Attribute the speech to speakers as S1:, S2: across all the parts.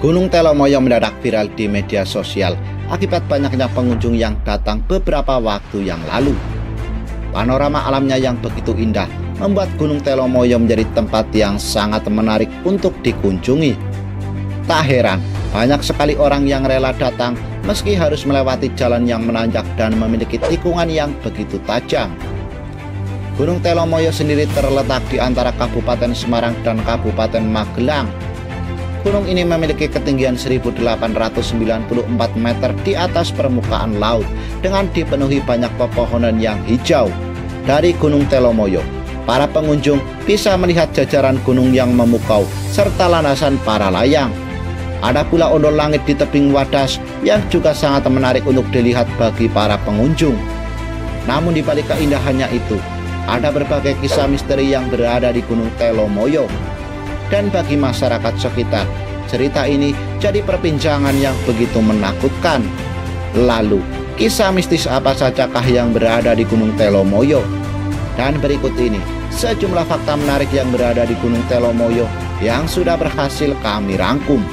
S1: Gunung Telomoyo mendadak viral di media sosial akibat banyaknya pengunjung yang datang beberapa waktu yang lalu. Panorama alamnya yang begitu indah membuat Gunung Telomoyo menjadi tempat yang sangat menarik untuk dikunjungi. Tak heran, banyak sekali orang yang rela datang meski harus melewati jalan yang menanjak dan memiliki tikungan yang begitu tajam. Gunung Telomoyo sendiri terletak di antara Kabupaten Semarang dan Kabupaten Magelang. Gunung ini memiliki ketinggian 1894 meter di atas permukaan laut dengan dipenuhi banyak pepohonan yang hijau. Dari Gunung Telomoyo, para pengunjung bisa melihat jajaran gunung yang memukau serta landasan para layang. Ada pula ondol langit di tebing Wadas yang juga sangat menarik untuk dilihat bagi para pengunjung. Namun di balik keindahannya itu, ada berbagai kisah misteri yang berada di Gunung Telomoyo. Dan bagi masyarakat sekitar, cerita ini jadi perbincangan yang begitu menakutkan. Lalu, kisah mistis apa sajakah yang berada di Gunung Telomoyo? Dan berikut ini, sejumlah fakta menarik yang berada di Gunung Telomoyo yang sudah berhasil kami rangkum.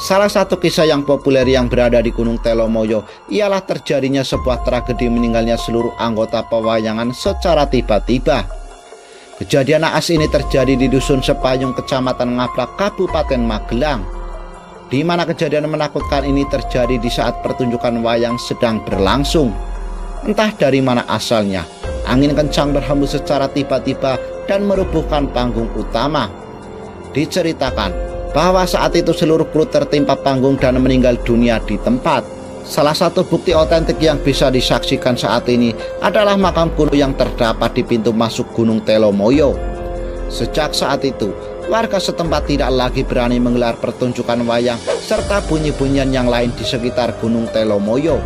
S1: Salah satu kisah yang populer yang berada di Gunung Telomoyo ialah terjadinya sebuah tragedi meninggalnya seluruh anggota pewayangan secara tiba-tiba. Kejadian naas ini terjadi di Dusun Sepayung, Kecamatan Ngablak, Kabupaten Magelang, di mana kejadian menakutkan ini terjadi di saat pertunjukan wayang sedang berlangsung. Entah dari mana asalnya, angin kencang berhembus secara tiba-tiba dan merubuhkan panggung utama. Diceritakan bahwa saat itu seluruh kru tertimpa panggung dan meninggal dunia di tempat. Salah satu bukti otentik yang bisa disaksikan saat ini adalah makam kuno yang terdapat di pintu masuk Gunung Telomoyo. Sejak saat itu, warga setempat tidak lagi berani menggelar pertunjukan wayang serta bunyi-bunyian yang lain di sekitar Gunung Telomoyo.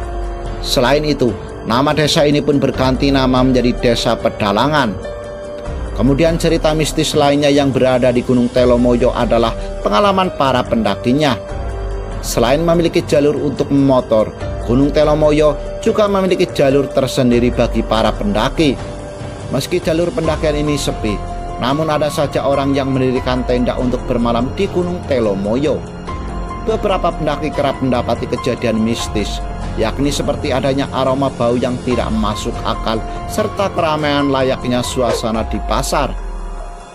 S1: Selain itu, nama desa ini pun berganti nama menjadi Desa Pedalangan. Kemudian cerita mistis lainnya yang berada di Gunung Telomoyo adalah pengalaman para pendakinya. Selain memiliki jalur untuk memotor, Gunung Telomoyo juga memiliki jalur tersendiri bagi para pendaki. Meski jalur pendakian ini sepi, namun ada saja orang yang mendirikan tenda untuk bermalam di Gunung Telomoyo. Beberapa pendaki kerap mendapati kejadian mistis, yakni seperti adanya aroma bau yang tidak masuk akal serta keramaian layaknya suasana di pasar.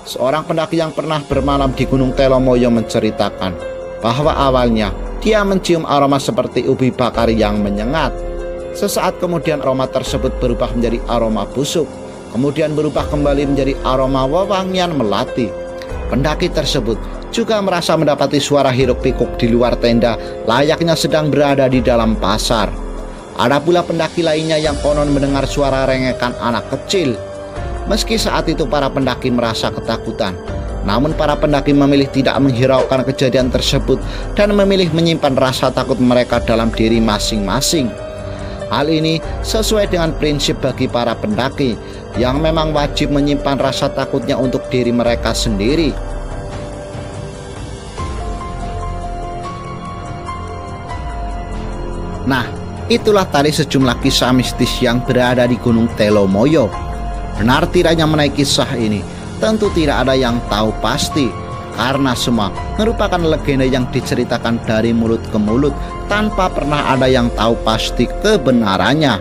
S1: Seorang pendaki yang pernah bermalam di Gunung Telomoyo menceritakan bahwa awalnya dia mencium aroma seperti ubi bakar yang menyengat. Sesaat kemudian aroma tersebut berubah menjadi aroma busuk, kemudian berubah kembali menjadi aroma wewangian melati. Pendaki tersebut juga merasa mendapati suara hiruk-pikuk di luar tenda layaknya sedang berada di dalam pasar. Ada pula pendaki lainnya yang konon mendengar suara rengekan anak kecil. Meski saat itu para pendaki merasa ketakutan, namun para pendaki memilih tidak menghiraukan kejadian tersebut dan memilih menyimpan rasa takut mereka dalam diri masing-masing. Hal ini sesuai dengan prinsip bagi para pendaki yang memang wajib menyimpan rasa takutnya untuk diri mereka sendiri. Nah, itulah tadi sejumlah kisah mistis yang berada di Gunung Telomoyo. Benar tidaknya mengenai kisah ini, tentu tidak ada yang tahu pasti, karena semua merupakan legenda yang diceritakan dari mulut ke mulut tanpa pernah ada yang tahu pasti kebenarannya.